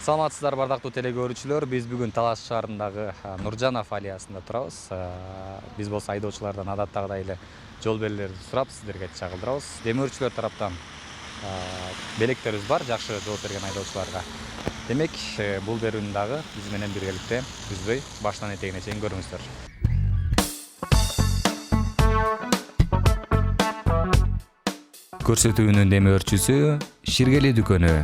Саламатсыздар бардактуу телекөрүүчүлөр. Биз бүгүн Талаш шаарындагы Нуржанов аллеясында турабыз. Биз болсо айдоочулардан адаттагыдай эле жол белгилерди сурап сиздерге чагылдырабыз. Демир өрчүлөр тараптан белектерибиз бар, жакшы жооп берген айдоочуларга. Демек, бул берүүнү дагы биз менен биргеликте үзбөй баштан этегине чейин көрүңүздөр. Көрсөтүүнүн демир өрчүсү Ширгели дүкөнү.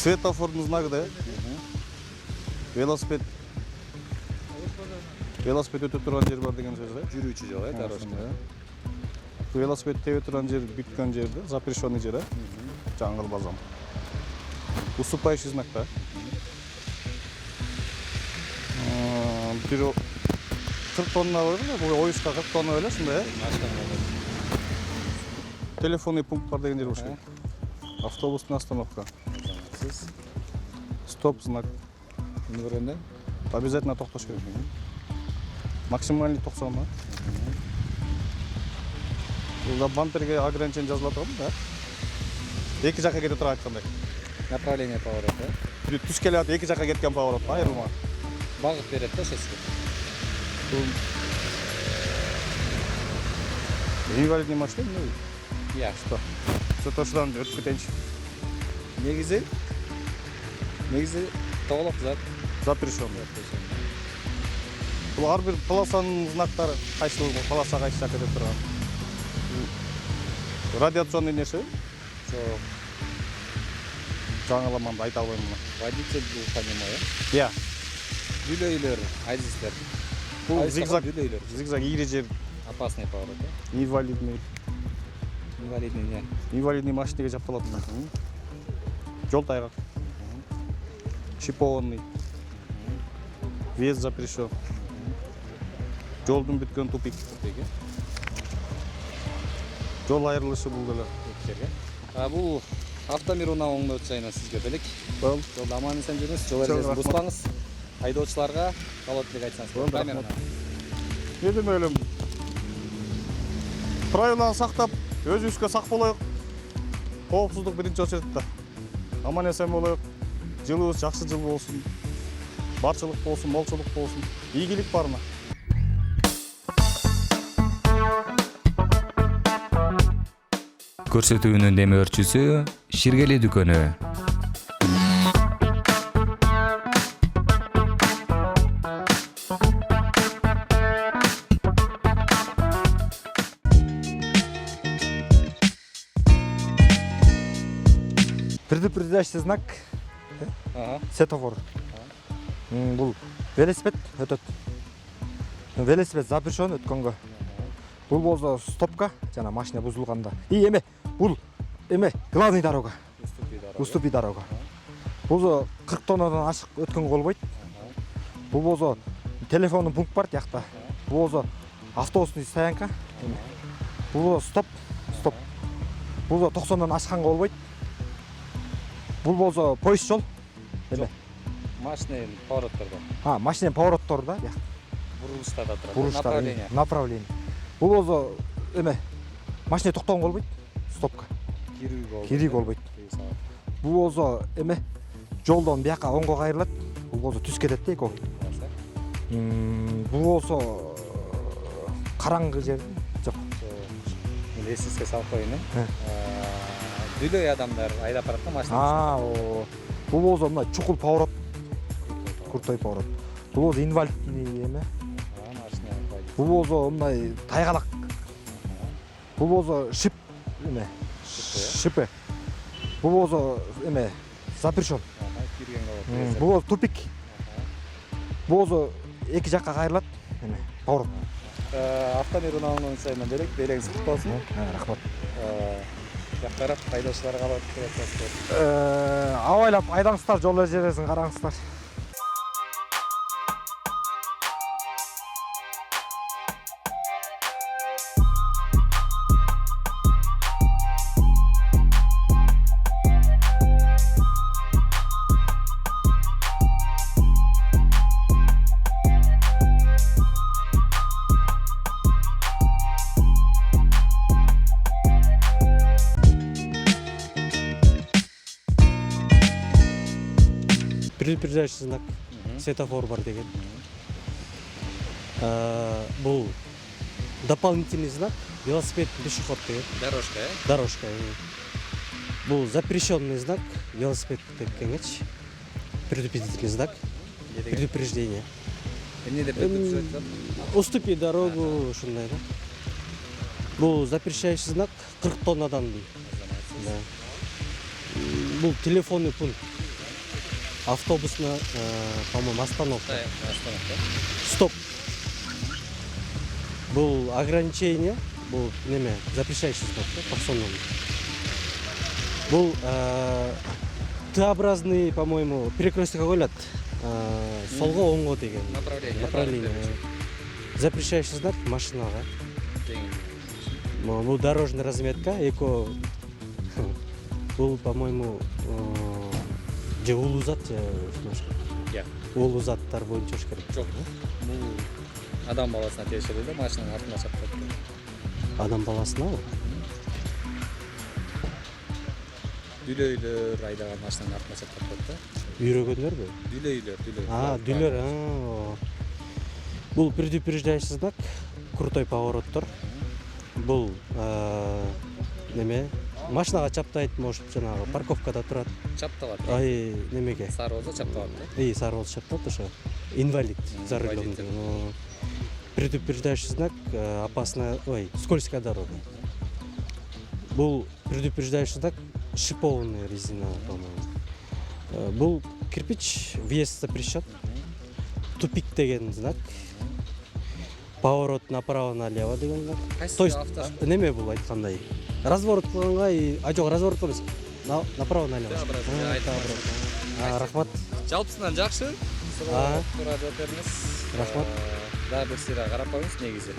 Светофордун знагы да. Велосипед өтө турган жер бар деген сөз да. Жүрүүчү жол, дорожка. Велосипед тебе турган жер бүткөн жерде, запрещенный жер, жаңгыл базам. Уступающий знак да. Бирок 40 тонна бар да, бул оюшка 40 тонна эле, ушундай. Телефонный пункт бар деген жер болуш керек. Автобустун остановка. Стоп знак. Обязательно токтош керек. Максимальный 90 да. Бул бамперге ограничение жазылат да. Эки жакка кете тура айткандай. Направление поворота. Түз келет, эки жакка кеткен поворот, айрылма. Багыт берет да шеске. Инвалидный машина эмне? Я что? Сотошдан өтүп кетейинчи. Негизи тоголоп зат. Запрещен. Бул ар бир полосанын знактары кайсыл полоса кайсы жака деп турган. Радиационный нерсе? Жок. Жаңыламанды айта албайм мына. Водитель бул понимаю. Я. Дүлөйлөр, азиздер. Бул зигзаг ири жер. Опасный поворот. Инвалидный машинеге жапталат. Жол тайгак. Шипованный. Въезд запрещен. Жолдун бүткөн тупик. Жол айрылышы бул деле. Бул автомир унаа оңдоо чайына сизге белек. Жолда аман эсен жүрүңүз, жол эрежесин бузбаңыз. Айдоочуларга калат элек айтсаңыз. Камераны. Эдим элем. Правиланы сактап, өзүбүзгө сак болоюк. Коопсуздук биринчи очередте. Аман эсен болоюк. Жылыбыз жакшы жыл болсун. Барчылык болсун, молчулук болсун. Ийгилик барына. Көрсөтүүнүн демир өрчүсү Ширгели дүкөнү. Предупреждающий знак. Светофор. Бул велосипед өтөт. Велосипед запрещен өткөнгө. Бул болсо стопка, жана машина бузулганда. Бул главный дорога. Уступи дорога. Бул 40 тоннадан ашык өткөнгө болбойт. Бул болсо телефондун пункт бар жакта. Бул болсо автобустун стоянка. Бул стоп. Бул 90-дан ашканга болбойт. Бул болсо поезд жол. Машинанын повороттордо. Машинанын повороттордо, жак. Бурулуштарда турат. Направление. Бул болсо машина токтогон болбойт. Стопка. Кирүү болбойт. Бул болсо жолдон бияка оңго кайрылат. Бул болсо түз кетет да эко. Бул болсо караңгы жер. Жок. Эсиске салып коеюн. Дүлөй адамдар айдап барат да машина. Бул болсо мына чукул поворот. Крутой поворот. Бул болсо инвалидный машина. Бул болсо мындай тайгалак. Бул болсо шип эме. Шипе. Бул болсо эме запрещен. Кирген калат. Бул болсо тупик. Бул болсо эки жакка кайрылат. Эме поворот. Автомер унаалган сайынан берек, белегиңиз куту болсун. Рахмат. Жактарап айдоочуларга калат деп атасыздар. Абайлап айдаңыздар, жол эрежелерин караңыздар. Предупреждающий знак, светофор бар деген. Бұл дополнительный знак, велосипед, пешеход деген. Дорожка, Дорожка. Бұл запрещенный знак, велосипед деп кеңеч. Предупредительный знак, предупреждение. Эмне деп предупреждать? Уступи дорогу, ушундай да. Бұл запрещающий знак 40 тоннадан. Бұл телефонный пункт. Автобусна, по-моему, остановка. Стоп. Был ограничение, был неме, запрещающий знак, таксоном. Был Т-образный, по-моему, перекресток ойлат. Солго оңго деген. Направление. Запрещающий знак машинага. Был дорожная разметка, эко. Был, по-моему, же улуу зат же улуу заттар боюнча ош керек. Жок. Бул адам баласына тиешелүү да, машинанын артына чапкан. Адам баласына Дүлөйлөр айдаган машинанын артына чапкан да. үйрөгөндөр бö? Дүлөйлөр. Дүлөр. Бул предупреждающий знак, крутой повороттор. Бул неме? Машинага чаптайт, может, жанагы парковкада турат. Чапталат. Ай, немеге? Сары болсо чапталат да. Сары болсо чапталат ошо. Инвалид за рулем. Предупреждающий знак, опасная, скользкая дорога. Бул предупреждающий знак, шипованная резина, по-моему. Бул кирпич, въезд запрещен. Тупик деген знак. Поворот направо-налево деген знак. То есть, неме бул айткандай. Разворот кылганга, жок, разворот эмес. Направо-налево. Рахмат. Жалпысынан жакшы. Туура жооп бердиңиз. Рахмат. Дагы бир сыйра карап коюңуз негизи.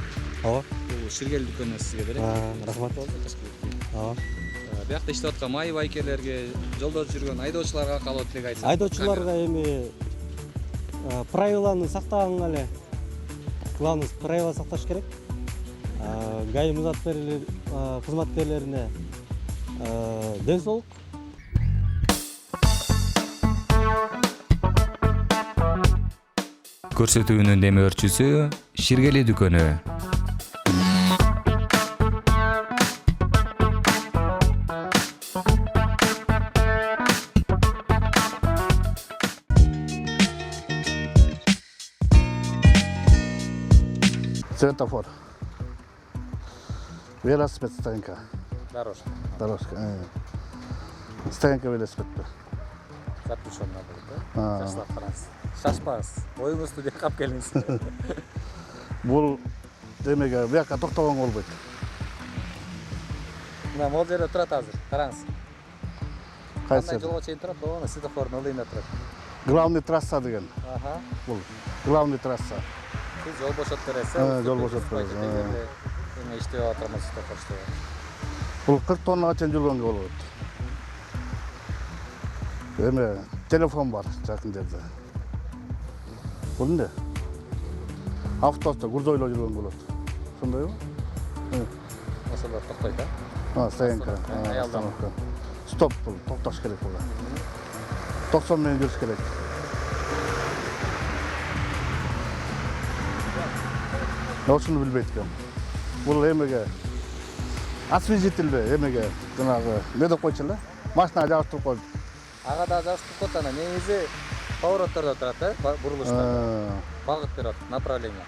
Ооба. Бул Ширгел дүкөнүнөн сизге берет. Рахмат. Ооба. Биякта иштеп аткан май байкелерге, жолдо жүргөн айдоочуларга калуу тилек айтсаңыз. Айдоочуларга эми правиланы сактаганга эле. Главный правила сакташ керек. ГАИ кызматкерлерине ден соолук. Көрсөтүүнүн демөөрчүсү Ширгели дүкөнү. Светофор. Велосипед стоянка. Дорожка. Стоянка велосипедте. Запрещенный болот да. Жакшылап караңыз. Шашпаңыз. Оюңузду деп кап келиңиз. Бул демеге бияка токтогонго болбойт. Мына могул жерде турат азыр. Караңыз. Кайсы? Кандай жолго чейин турат, ооба, светофордун ылдыйында турат. Главный трасса деген. Бул главный трасса. Сиз жол бошотуп бересиз. Жол бошотуп бересиз. Эме иштеп атырмын светофор иштеп. Бул 40 тоннага чейин жүргөнгө болот. Эме телефон бар жакын жерде. Бул эмне? Автобуста гурдойлоо жүргөнгө болот. Ошондойбу? Ошолор токтойт да. Стоянка. Аялдан. Стоп бул, токтош керек бул. 90 менен жүрүш керек. Ошону билбейт экен. Бул эмеге освежитель эмеге жанагы не деп койчу эле? Машинага жабыштырып коюп. Ага да жабыштырып коет ана. Негизи повороттордо турат да, бурулушта. Багыт берет, направление.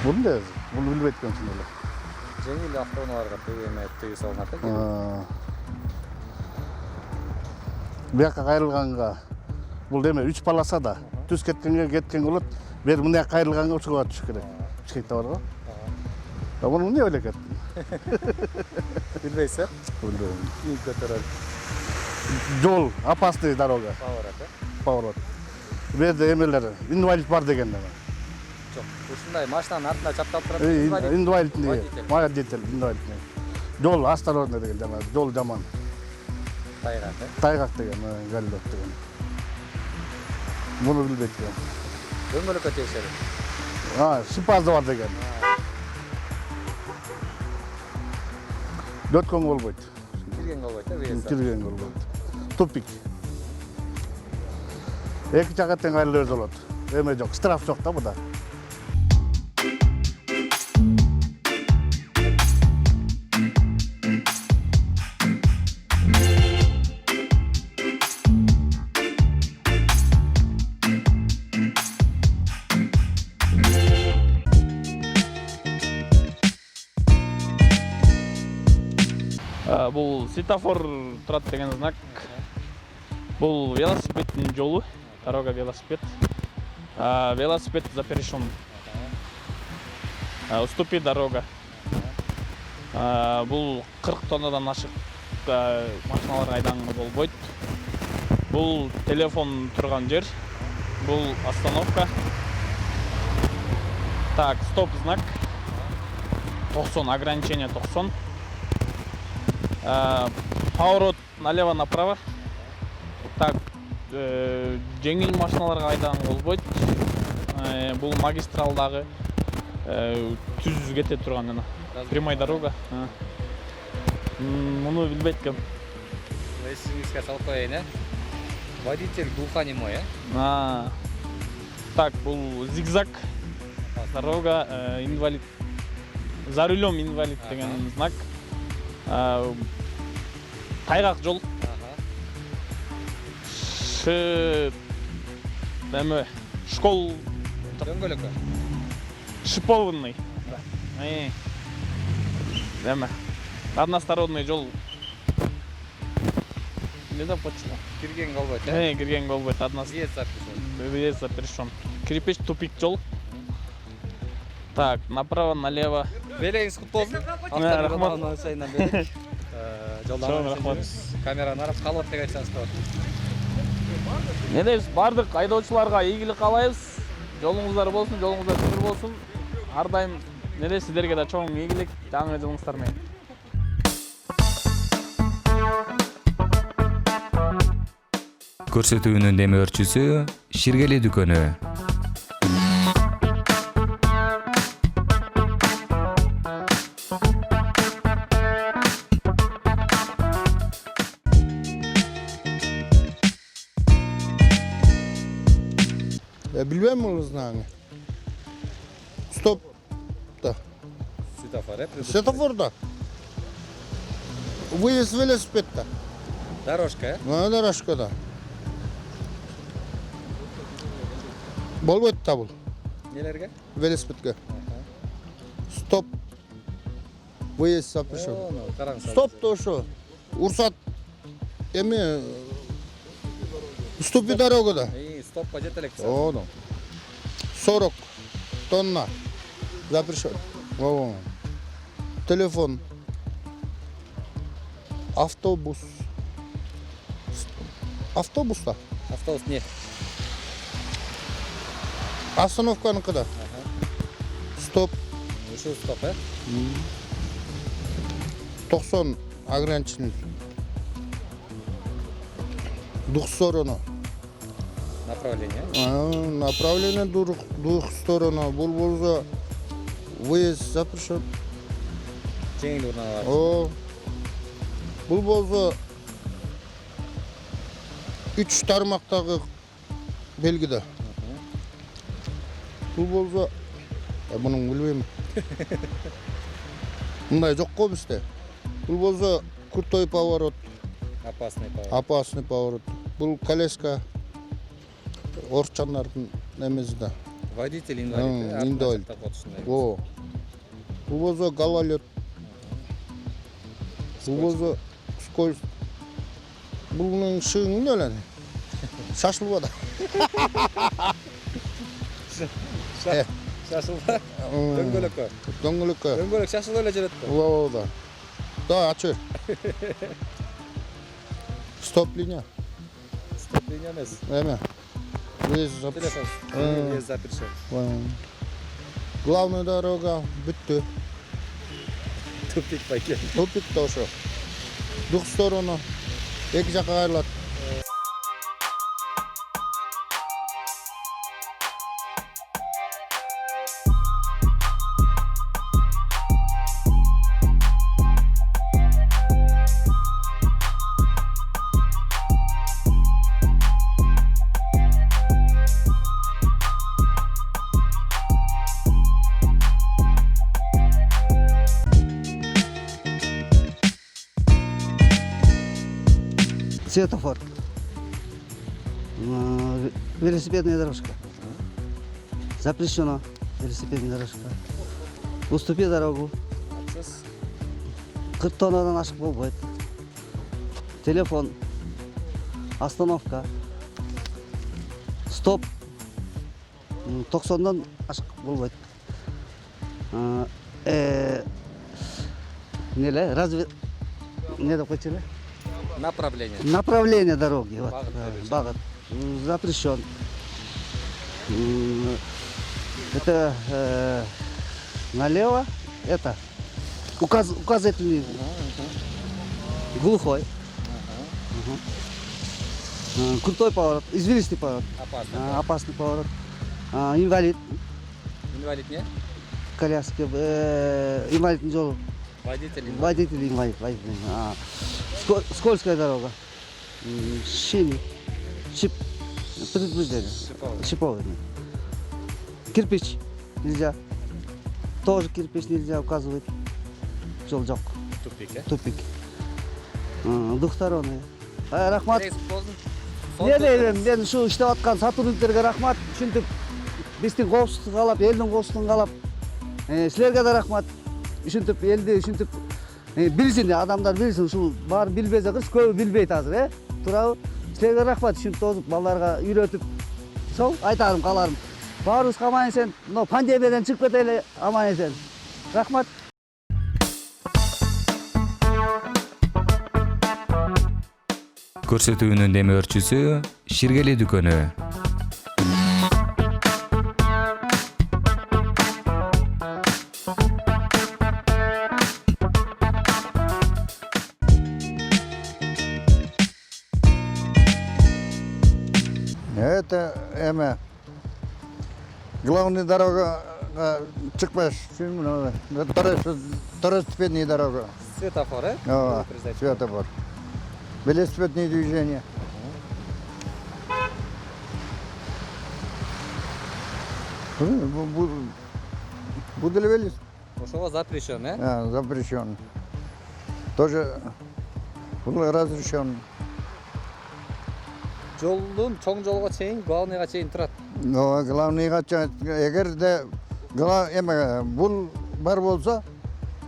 Бул эмне? Бул билбейт экенсиң эле. Жеңил автоунааларга тыгы салынат экен. Бияка кайрылганга бул эме 3 полоса да. Түз кеткен болот. Бер мына кайрылганга учуга түшүш керек. Бишкекте бар го. Муну эмне эле кетти? Билбейсиз? Билбейм. Үй көтөрөт. Жол опасный дорога. Поворот. Бу жерде эмелер инвалид бар деген эме. Жок. Ушундай машинанын артында чапталып турат. Инвалидный водитель, инвалидный. Жол осторожно деген жана жол жаман. Тайгак. Тайгак деген, галлот деген. Муну билбейт экен. Дөңгөлөккө тиешели. Шипазы бар деген. Дөткөн болбойт. Кирген болбойт, веса. Кирген болбойт. Тупик. Эки жака тең айрылып өтө болот. Эме жок, штраф жок да буда. Бул светофор турат деген знак. Бул велосипеддин жолу, дорога велосипед. Велосипед запрещен. Уступи дорога. Бул 40 тоннадан ашык машиналар айданга болбойт. Бул телефон турган жер. Бул остановка. Так, стоп знак. 90, ограничение 90. Поворот налево-направо. Так, жеңил машиналарга айдаган болбойт. Бул магистралдагы түз кете турган жана прямой дорога. Муну билбейт экен. Эсиңизге салып коеюн, водитель глухонемой, Так, бул зигзаг дорога, инвалид. За рулем инвалид деген знак. Тайгак жол. Школ Дөңгөлөккө. шипованный. Односторонний жол. Не да почему? Кирген болбойт, Кирген болбойт. Въезд запрещен. Кирпич тупик жол. Так, направо, налево. Белегиңиз куту болсун. Рахмат. Жолдон Рахмат. камераны карап калып деп айтсаңыз болот. Не дейбиз, бардык айдоочуларга ийгилик каалайбыз. Жолуңуздар болсун, жолуңуздар түзүр болсун. Ар дайым неде сиздерге да чоң ийгилик, жаңы жылыңыздар менен. Көрсөтүүнүн демөөрчүсү Ширгели дүкөнү. Билбейм ол знание. Стоп. Да. Светофор, Светофор, да. Выезд велосипедта. Дорожка, Дорожка, да. Болбойт да бул. Нелерге? Велосипедке. Стоп. Выезд запрещен. Караңыз. Стоп то ошо. Урсат. Эме уступи дорогада. Стопқа жет элек. Да. 40 тонна. Запрещен. Телефон. Автобус. Автобуста. Автобус не? Остановканыкыда. Стоп. Ушул стоп, 90 ограничений. Двух сторон. Направление. Направление двух сторон. Бул болсо выезд запрещен. Жеңил урналар. Бул болсо 3 тармактагы белгиде. Бул болсо мунун билбейм. Мындай жок го бизде. Бул болсо крутой поворот. Опасный поворот. Бул колеска орчандардын немесиде. Водитель инвалид. О. Бул болсо гололед. Бул болсо скользь. Bunun şığını ne öyle? Şaşılmadı. Шашылда дөңгөлөккө. Döngülükü. Дөңгөлөк шашылып эле жүрөт да. O da. Da açır. Stop linya. Стоп линия эмес. Hemen. Biz Телефон. Aa. Запишем. Главная дорога bitti. Тупик пойдем. Topik toşu. Dık sorunu. İki jaka ayrılat. Светофор. Велосипедная дорожка. Запрещено. Велосипедная дорожка. Уступи дорогу. 40 тоннадан ашык болбойт. Телефон. Остановка. Стоп. 90-дан ашык болбойт. Неле? Разве... Не деп койчу эле? Направление. Направление дороги. Вот, Багыт, короче. багыт. Запрещен. Это налево. Это указательный. Глухой. Крутой поворот. Извилистый поворот. Опасно. Опасный поворот. Инвалид. Инвалид не? Коляски. Инвалидный жол. Водитель инвалид. Водитель инвалид. Скользкая дорога. Шины. Предупреждение. Шиповый. Кирпич нельзя. Тоже кирпич нельзя указывать. Жол жок. Тупик, э? Тупик. Двухсторонний. Рахмат. Рейс поздно. Не дейм, мен ушу иштеп аткан сотрудниктерге рахмат. Ушинтип биздин коопсуздук каалап, элдин коопсуздугун каалап. Силерге да рахмат. Ушинтип элди ушинтип билсин, адамдар билсин, ушул баары билбесе кыз көбү билбейт азыр, туурабы? Силерге рахмат, ушинтип озуп балдарга үйрөтүп. Сол айтарым, кааларым. Баарыбыз аман эсен, мына пандемиядан чыгып кетели аман эсен. Рахмат. Көрсөтүүнүн демөөрчүсү Ширгели дүкөнү. Это главная дорога çıkmış. Второстепенная дорога. Светофор, э? Ага, светофор. Велосипедное движение. Буду ли велосипед? Ошого запрещен, э? Запрещен. Тоже разрешен. Жолдун чоң жолго чейин, главныйга чейин турат. Но главныйга эгер де бул бар болсо,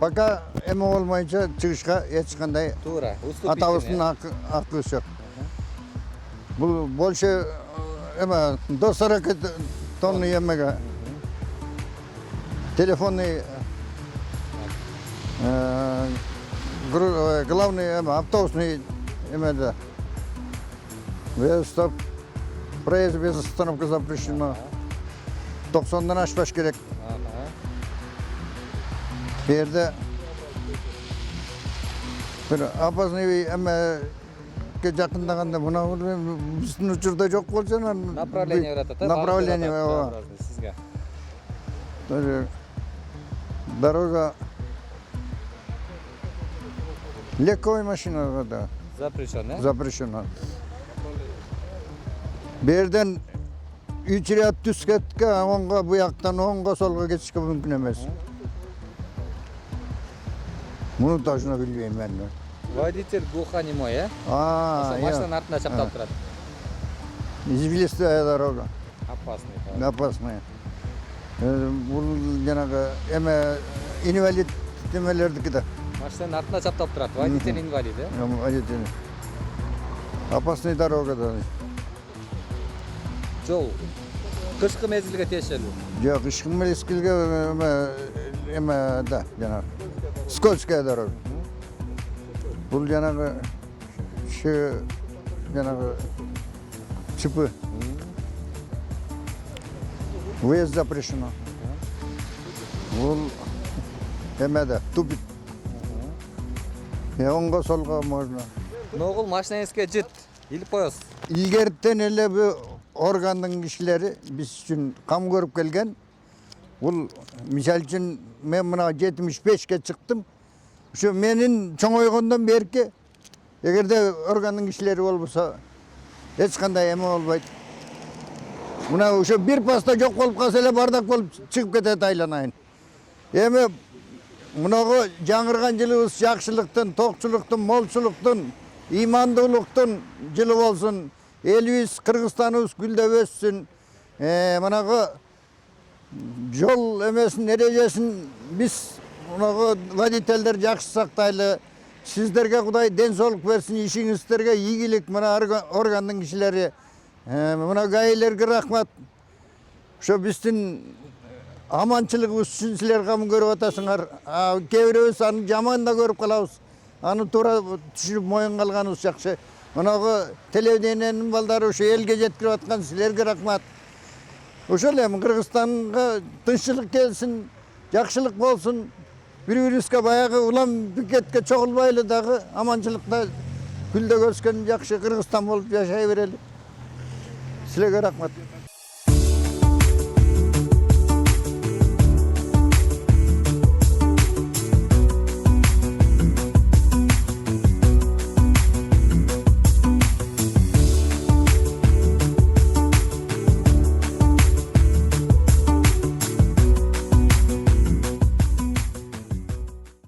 пока эме болмайынча чыгышка эч кандай Туура. Уступить. атабыздын акы жок. Бул больше до 40 тонны эмеге телефонный главный автобусный эмеде стоп проезд без остановки запрещено. 90-дан ашпаш керек. Берде bir опасный эмеге жакындаганда мына биздин учурда жок болчу. Направление берет, направление сизге. Дорога легковой машина да. Запрещен, э? Запрещено. Берден 3 ряд түз кетке, оңго буяктан оңго солго кетишке мүмкүн эмес. Муну точно билбейм мен. Водитель глухонемой, э? Машинанын артында чапталып турат. Извилистая дорога. Опасный. Опасная. Бул жанагы эме инвалид немелердики да. Машинанын артына чапталып турат. Водитель инвалид, Водитель. Опасный дорога да. Жол кышкы мезгилге тиешелүү. Жок, ишким мелескилге эме да, жанагы скользкая дорога. Бул жанагы жанагы чипы. Выезд запрещено. Бул эме да, тупик. Оңго солго можно. Ногул машинаңызга жыт, илип коесуз. Илгерттен эле бу органдын кишилери биз үчүн кам көрүп келген. Бул мисал үчүн мен мына 75ке чыктым. Ошо менин чоңойгондон берки эгерде органдын кишилери болбосо эч кандай эме болбойт. Мына ошо бир паста жок болуп калса эле бардак болуп чыгып кетет айланайын. Эми мынагы жаңырган жылыбыз жакшылыктын, токчулуктун, молчулуктун, имандуулуктун жылы болсун. Элибиз, Кыргызстаныбыз гүлдөп өссүн. Мынагы жол эмесин эрежесин биз мынагы водительдер жакшы сактайлы. Сиздерге Кудай ден соолук берсин, ишиңиздерге ийгилик. Мына органдын кишилери, мына гаилерге рахмат. Ошо биздин аманчылыгыбыз үчүн силер кам көрүп атасыңар. Кээ бирөөбүз аны жаман да көрүп калабыз. Аны туура түшүнүп моюнга алганыбыз жакшы. Мынагы телевидениянын балдары ошо элге жеткирип аткан силерге рахмат. Ошол эми Кыргызстанга тынччылык келсин, жакшылык болсун. Бири-бирибизге баягы улам пикетке чогулбайлы дагы аманчылыкта гүлдөп өскөн жакшы Кыргызстан болуп жашай берели. Силерге рахмат.